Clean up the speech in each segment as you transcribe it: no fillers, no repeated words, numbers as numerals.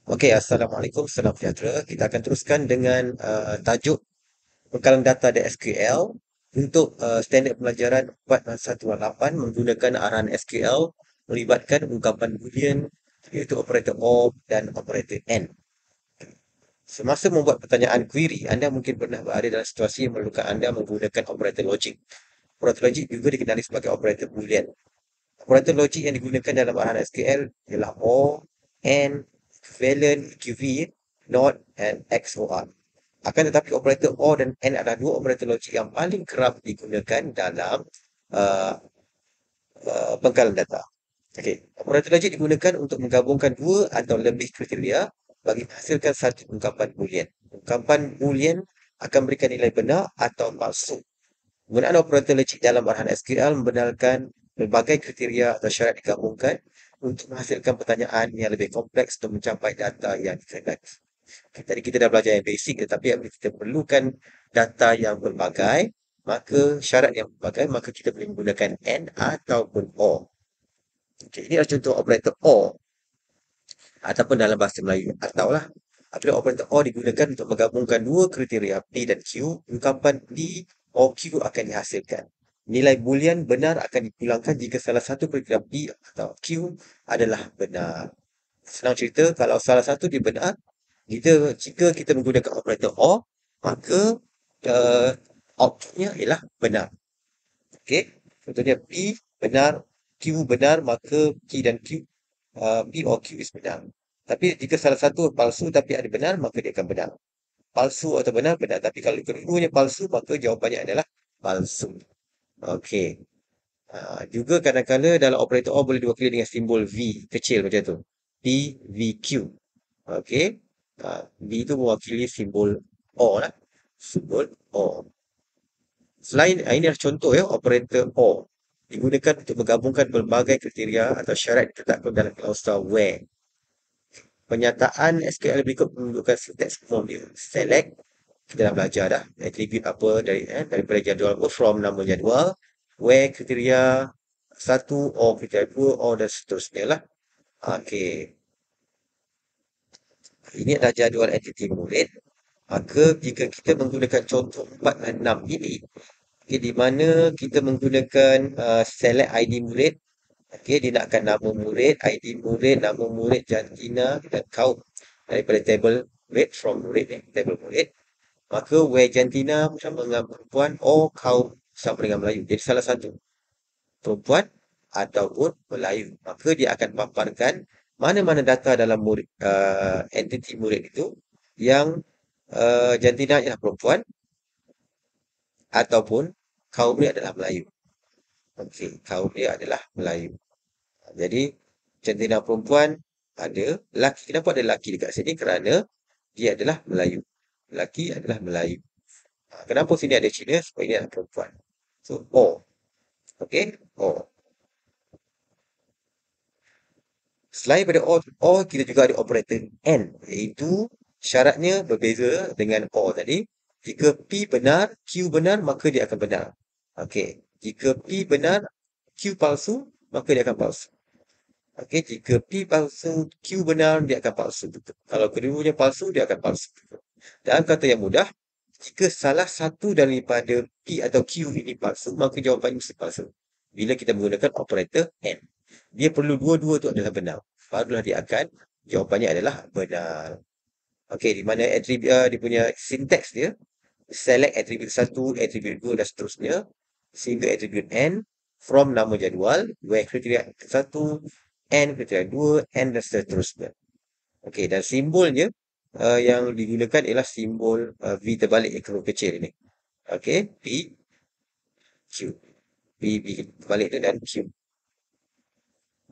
Okey, Assalamualaikum, salam sejahtera. Kita akan teruskan dengan tajuk pengkalan data dan SQL untuk standard pembelajaran 4.1.8 menggunakan arahan SQL melibatkan ungkapan Boolean iaitu operator OR dan operator AND. Semasa membuat pertanyaan query, anda mungkin pernah berada dalam situasi yang memerlukan anda menggunakan operator logik. Operator logik juga dikenali sebagai operator Boolean. Operator logik yang digunakan dalam arahan SQL ialah OR, AND, equivalent, EQV, NOT, and XOR. Akan tetapi operator OR dan AND adalah dua operator logik yang paling kerap digunakan dalam uh, pengkalan data. Okey, operator logik digunakan untuk menggabungkan dua atau lebih kriteria bagi menghasilkan satu ungkapan Boolean. Ungkapan Boolean akan memberikan nilai benar atau palsu. Penggunaan operator logik dalam arahan SQL membenarkan berbagai kriteria atau syarat digabungkan untuk menghasilkan pertanyaan yang lebih kompleks untuk mencapai data yang dikehendaki. Tadi kita dah belajar yang basic, tetapi apabila kita perlukan data yang pelbagai, maka syarat yang pelbagai, maka kita boleh menggunakan AND ataupun OR. Okay, ini adalah contoh operator OR ataupun dalam bahasa Melayu ataulah apabila operator OR digunakan untuk menggabungkan dua kriteria P dan Q, ungkapan P or Q akan dihasilkan. Nilai boolean benar akan dipulangkan jika salah satu kriteria P atau Q adalah benar. Senang cerita, kalau salah satu dia benar, jika kita menggunakan operator OR, maka uh, outputnya ialah benar. Okey, contohnya P benar, Q benar, maka P dan Q, P or Q is benar. Tapi jika salah satu palsu tapi ada benar, maka dia akan benar. Palsu atau benar, benar. Tapi kalau kedua-duanya palsu, maka jawapannya adalah palsu. Okey. Juga kadang-kadang dalam operator OR boleh diwakili dengan simbol V kecil macam tu. P, V, Q. Okey. V itu mewakili simbol OR lah. Simbol OR. Selain ini adalah contoh ya operator OR digunakan untuk menggabungkan pelbagai kriteria atau syarat ditetapkan dalam klausa where. Pernyataan SQL berikut menunjukkan sintaks form dia. Select, kita dah belajar dah. Attribute apa daripada jadual from nama jadual. Where kriteria satu, or kriteria dua, or dan seterusnya lah. Okey. Ini adalah jadual entity murid. Maka jika kita menggunakan contoh 4 dan 6 ini, okay, di mana kita menggunakan select ID murid. Okey, dia nakkan nama murid, ID murid, nama murid, jantina dan kaum daripada table murid, from murid ni, table murid. Maka where jantina bersama dengan perempuan or kaum sama dengan Melayu. Jadi salah satu, perempuan ataupun Melayu. Maka dia akan paparkan mana-mana data dalam murid, entity murid itu yang jantina ialah perempuan ataupun kaum dia adalah Melayu. Okey, kaum dia adalah Melayu. Jadi jantina perempuan ada, lelaki. Kenapa ada lelaki dekat sini? Kerana dia adalah Melayu. Lelaki adalah Melayu. Kenapa sini ada Cina? Sebab ini adalah perempuan. So, O. Okey? O. Selain daripada O, kita juga ada operator N. Iaitu syaratnya berbeza dengan O tadi. Jika P benar, Q benar, maka dia akan benar. Okey. Jika P benar, Q palsu, maka dia akan palsu. Okey, jika P palsu, Q benar, dia akan palsu. Kalau keduanya palsu, dia akan palsu. Dalam kata yang mudah, jika salah satu daripada P atau Q ini palsu, maka jawapannya mesti palsu. Bila kita menggunakan operator AND. Dia perlu dua-dua itu adalah benar. Barulah dia akan, jawapannya adalah benar. Okey, di mana atribut dia punya sintaks dia, select atribut satu, atribut dua dan seterusnya, sehingga atribut N from nama jadual, where kriteria satu, N kriteria dua, N dan seterusnya. Okey, dan simbolnya yang digunakan ialah simbol V terbalik huruf kecil ini. Okey, P, Q. P, V terbalik itu dan Q.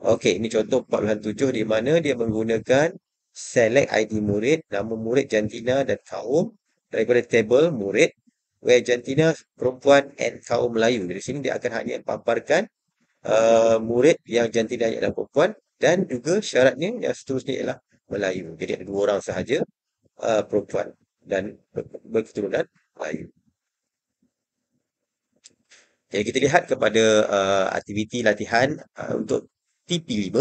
Okey, ini contoh 47 di mana dia menggunakan select ID murid, nama murid jantina dan kaum daripada table murid, where jantina perempuan and kaum Melayu. Dari sini dia akan hanya paparkan murid yang jantina ialah perempuan dan juga syaratnya yang seterusnya ialah Melayu. Jadi ada dua orang sahaja perempuan dan berketurunan Melayu. Jadi kita lihat kepada aktiviti latihan untuk TP5.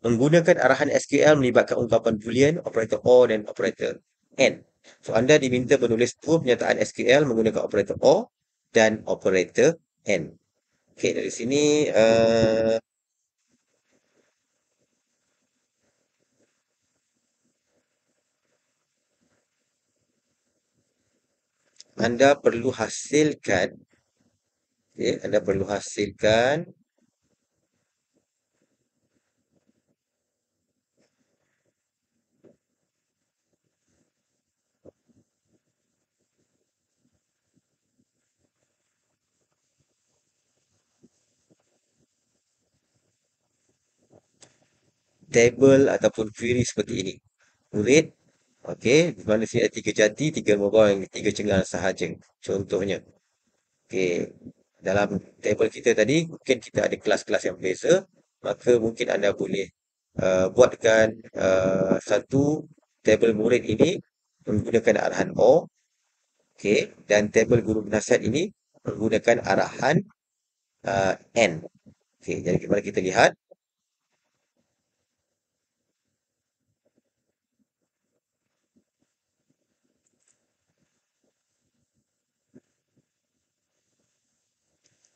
Menggunakan arahan SQL melibatkan ungkapan Boolean, operator OR dan operator AND. So, anda diminta menulis dua pernyataan SQL menggunakan operator OR dan operator AND. Okey, dari sini anda perlu hasilkan, okey, anda perlu hasilkan table ataupun query seperti ini. Murid, okey, di mana sini ada 3 jati, 3 mobile, 3 cenggang sahaja. Contohnya. Okey, dalam table kita tadi, mungkin kita ada kelas-kelas yang berbeza, maka mungkin anda boleh buatkan satu table murid ini menggunakan arahan OR, okey, dan table guru penasihat ini menggunakan arahan AND. Okey, jadi mari kita lihat.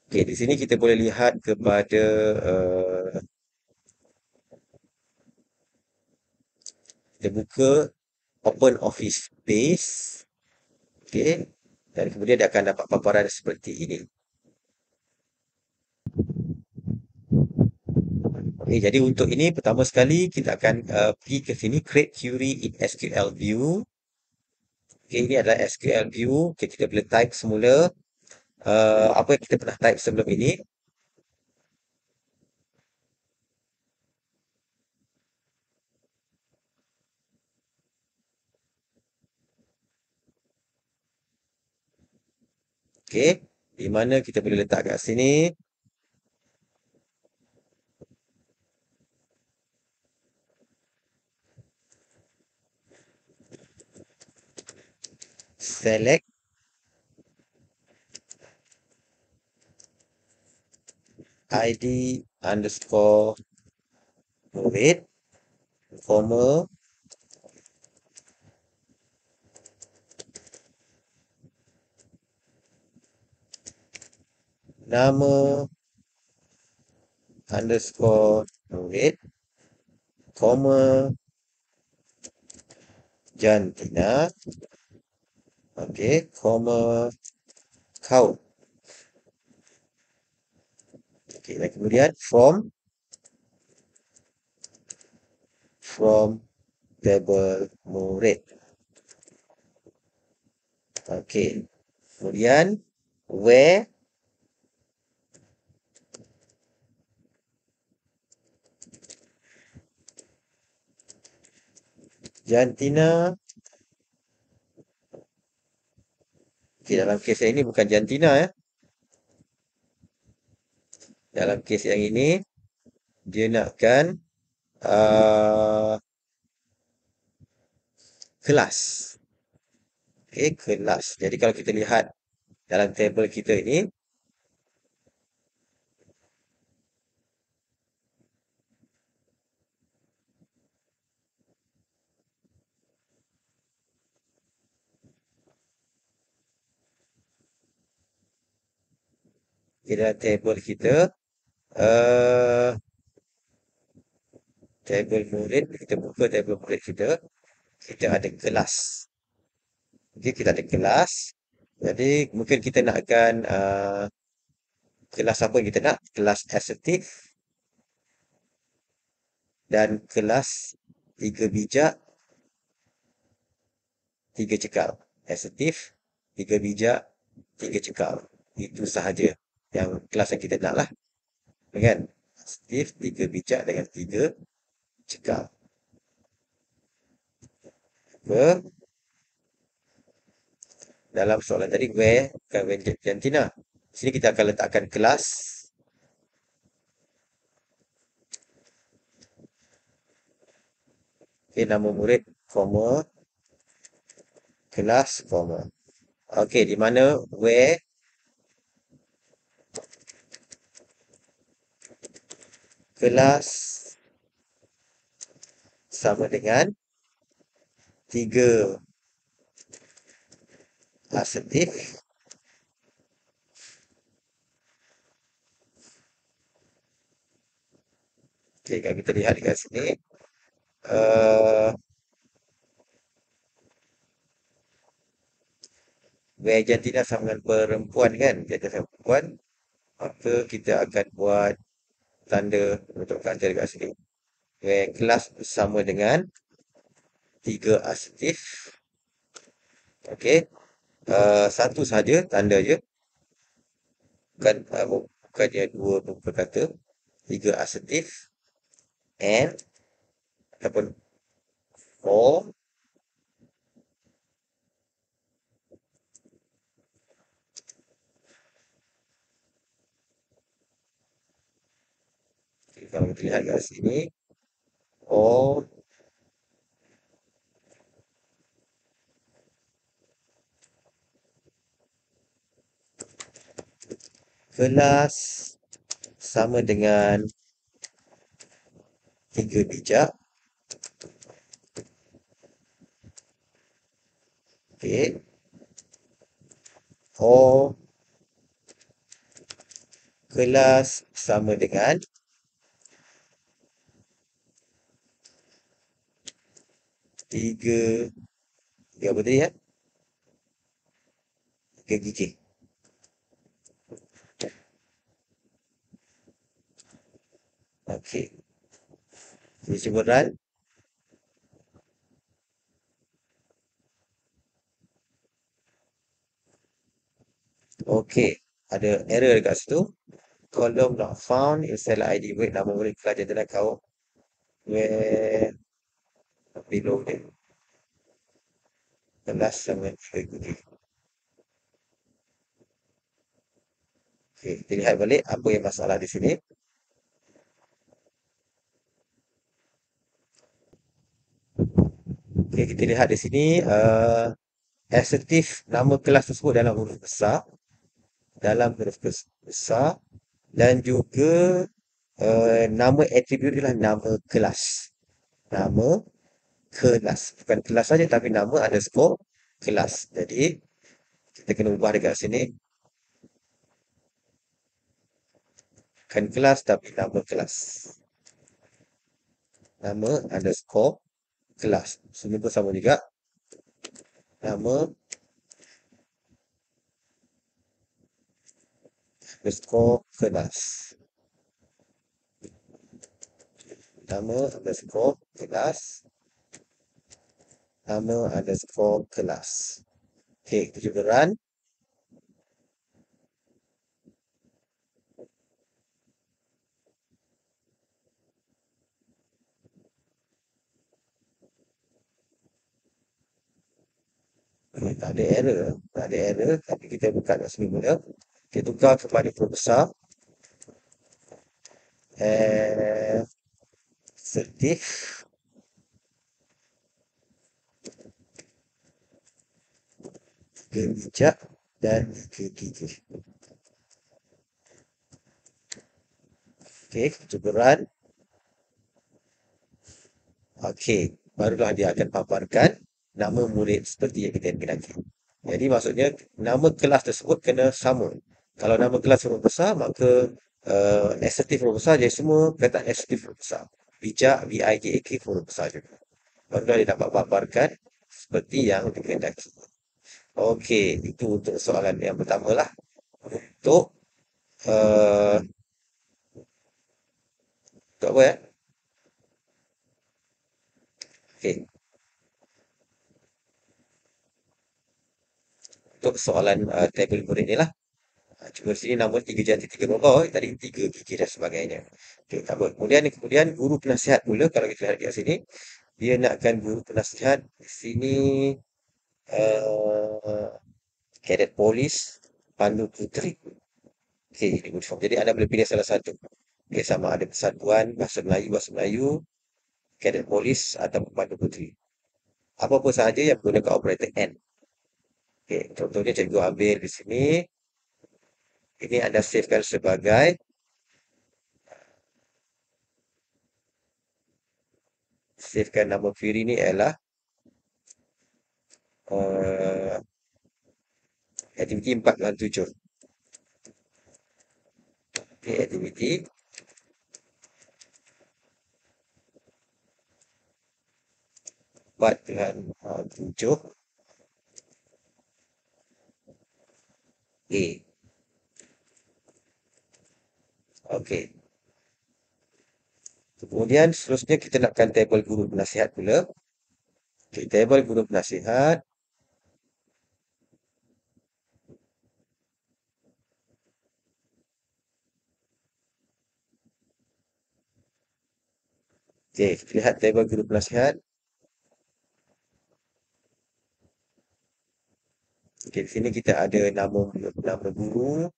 Okey, di sini kita boleh lihat kepada kita buka Open Office Base, okey, dan kemudian dia akan dapat paparan seperti ini. Okey, jadi untuk ini pertama sekali kita akan pergi ke sini create query in SQL view. Okey, ini adalah SQL view. Okey, kita boleh type semula apa yang kita pernah type sebelum ini. Okey, di mana kita boleh letak kat sini select ID underscore murid, comma, nama underscore murid, comma, jantina, okey, comma, count. Okey, dan kemudian from table murid. Okey. Kemudian where jantina. Okey, dalam kes yang ini bukan jantina ya. Dalam kes yang ini dia nakkan kelas. Okey, kelas. Jadi kalau kita lihat dalam table kita ini, di dalam table kita uh, table murid, kita buka table murid kita ada kelas. Okey, kita ada kelas. Jadi mungkin kita nakkan kelas apa yang kita nak? Kelas assertive dan kelas 3 bijak, 3 cekal. Assertive, 3 bijak, 3 cekal. Itu sahaja yang kelas yang kita nak lah. Kan? Assertive, 3 bijak dengan 3 cekal. Ke dalam soalan tadi, where, bukan where jantina. Sini kita akan letakkan kelas. Okay, nama murid, comma, kelas, comma. Okey, di mana where kelas sama dengan 3 asertif. Okey, kalau kita lihat dekat sini, uh, where jantina sama dengan perempuan kan, jantina sama perempuan, maka kita akan buat tanda untuk kata dekat sini. Where kelas sama dengan 3 asertif. Okey, satu saja tanda je, bukannya dua perkata, 3 asertif and ataupun for. Okay, kalau kita lihat kat sini, for kelas sama dengan 3 bijak. Okey, for kelas sama dengan 3, apa tadi ya? 3 gigi. Okey, kita cuba run. Okey, ada error dekat situ. Column not found in cell ID. Wait, nama murid pelajar dalam kau. Where below dia. Kelas sama 3 gigi. Okey, kita lihat balik apa yang masalah di sini. Okey, kita lihat di sini, asertif nama kelas tersebut dalam huruf besar dan juga nama atribut ialah nama kelas. Nama kelas. Bukan kelas saja tapi nama underscore kelas. Jadi, kita kena ubah dekat sini. Bukan kelas tapi nama kelas. Nama underscore kelas. Sini pun sama juga. Nama underscore kelas. Nama underscore kelas. Nama underscore kelas. Okey, kita cuba run. Tak ada error. Tak ada error. Tapi kita buka kat sini mula. Kita tukar kepada huruf besar. Asertif. Bijak dan gigi. Okey, kita cuba run. Okey, barulah dia akan paparkan nama murid seperti yang kita kendaki. Jadi maksudnya nama kelas tersebut kena sama. Kalau nama kelas huruf besar, maka asertif huruf besar, jadi semua perkataan asertif huruf besar. Bijak, B-I-J-A-K huruf besar juga. Barulah dia dapat paparkan seperti yang dikehendaki. Okey, itu untuk soalan yang pertama lah. Untuk uh, untuk apa ya? Okey, untuk soalan tabel murid ni lah. Cuma sini nama 3 jati 3 bawah, tadi 3 gigi dan sebagainya. Okey, tak apa. Kemudian guru penasihat pula kalau kita lihat kat sini, dia nakkan guru penasihat di sini uh, kadet polis, pandu puteri. Okey, ini uniform. Jadi anda boleh pilih salah satu. Okey, sama ada persatuan, bahasa Melayu, kadet polis atau pandu puteri. Apa-apa sahaja yang menggunakan operator N. Okey, contohnya cikgu ambil di sini. Ini anda savekan sebagai savekan nama query ni ialah uh, aktiviti 4.7. Okay, aktiviti 4.7 A. Okey. Kemudian seterusnya kita nakkan tabel guru penasihat pula. Okay, tabel guru penasihat. Okey, kita lihat tabel guru penasihat. Okey, di sini kita ada nama guru.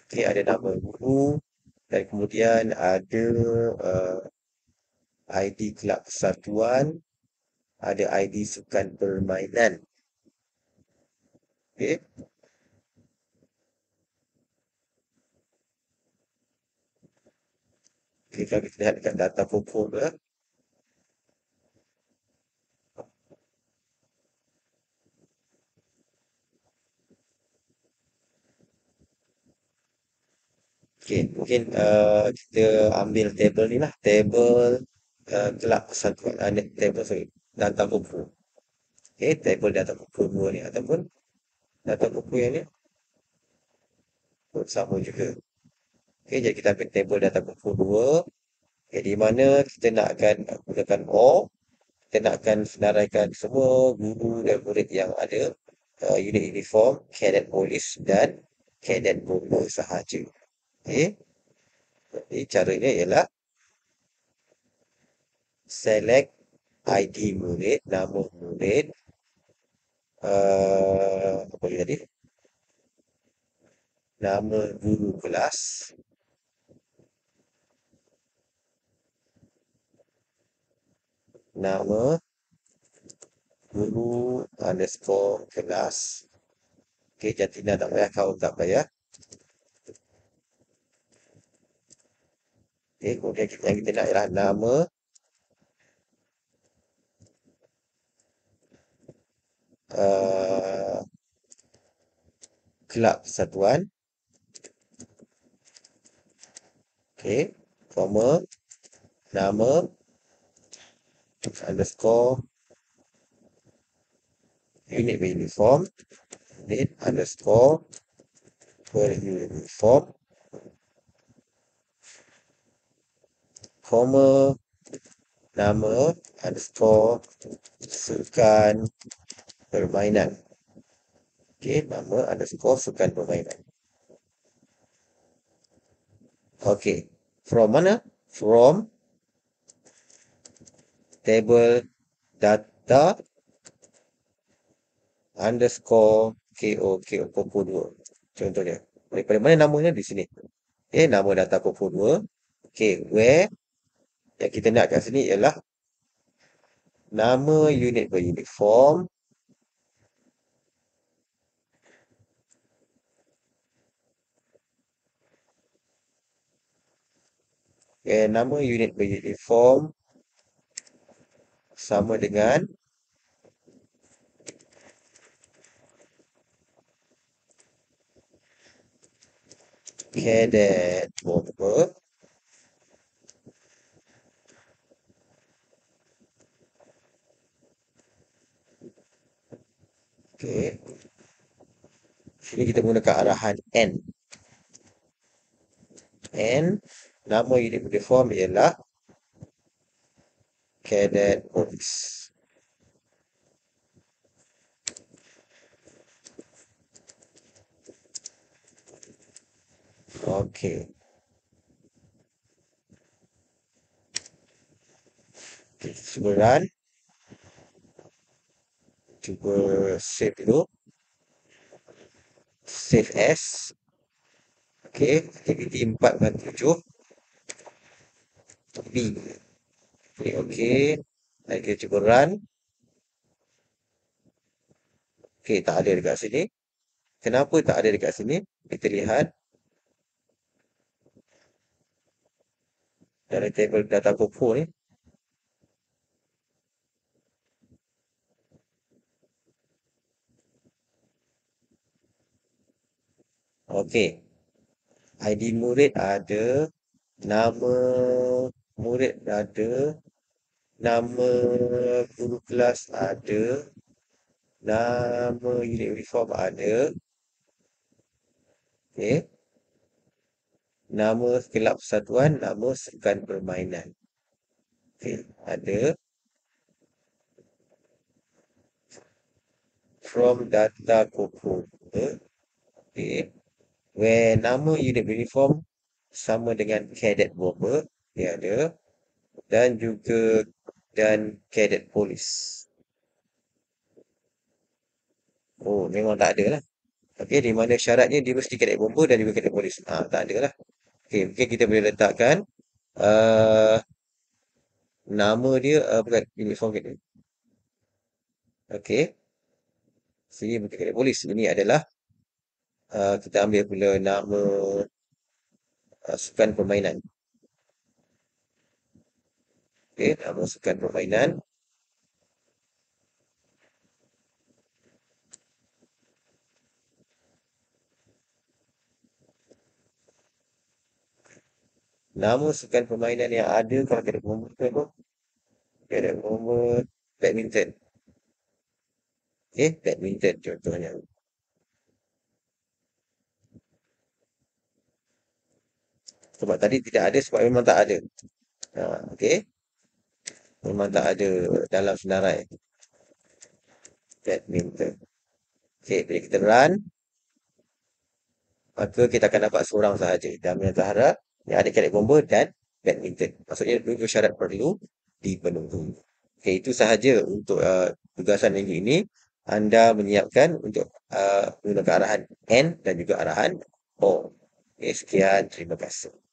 Okey, ada nama guru dan kemudian ada uh, ID kelab persatuan, ada ID sukan permainan. Okey. Okey, kalau kita lihat dekat data pokok pula. Okey, mungkin kita ambil tabel ni lah, tabel kelab persatuan, tabel sorry, data pokok. Okey, tabel data pokok 2 ni ataupun data pokok yang ni pun sama juga. Okey, jadi kita ambil tabel data pokok 2. Okay, di mana kita nakkan gunakan OR, kita nakkan senaraikan semua guru dan murid yang ada unit uniform, cadet polis dan cadet bomber sahaja. Okey, jadi caranya ialah select ID murid, nama murid, apa lagi tadi? Nama guru kelas, nama guru underscore kelas. Okey, jantina tak payah, kau tak payah. Okey, kemudian yang kita nak ialah nama kelab persatuan. Okey, comma, nama underscore unit uniform, unit underscore per uniform, comma, nama underscore sukan permainan. Okey, nama underscore sukan permainan. Okey, from mana? From table data underscore KO Popo 2. Contohnya. Daripada mana namanya di sini? Okay, nama data Popo 2. Okay, where yang kita nak kat sini ialah nama unit beruniform, okay, nama unit beruniform sama dengan cadet bomber. Okay. Sini kita menggunakan arahan N. N, nama unit uniform ialah cadet police. Okay. Kita cuba run. Cuba save dulu. Save as. Okay, aktiviti 4.7 B. Okay. Dan kita cuba run. Okay, tak ada dekat sini. Kenapa tak ada dekat sini? Kita lihat dalam table data Popo ni. Okey, ID murid ada, nama murid ada, nama guru kelas ada, nama unit uniform ada, okey. Nama kelab persatuan, nama sukan permainan. Okey, ada from data Koko. Okey. Where nama unit uniform sama dengan cadet bomber, dia ada, dan juga dan cadet polis. Oh, memang tak ada lah. Okey, di mana syaratnya dia mesti cadet bomber dan juga cadet polis. Tak ada lah. Okey, mungkin kita boleh letakkan uh, nama dia bukan uniform cadet. Okey, sini bukan cadet polis. Ini adalah kita ambil pula nama sukan permainan. Okey, nama sukan permainan. Nama sukan permainan yang ada kalau cadet bomber tu apa? Cadet bomber badminton. Okey, badminton contohnya. Sebab tadi tidak ada sebab memang tak ada. Okey, memang tak ada dalam senarai badminton. Okey, bila kita run, maka kita akan dapat seorang sahaja. Damian Zahra yang ada cadet bomber dan badminton. Maksudnya dua syarat perlu dipenuhi. Okey, itu sahaja untuk tugasan minggu ini. Anda menyiapkan untuk menggunakan arahan N dan juga arahan O. Okey, sekian. Terima kasih.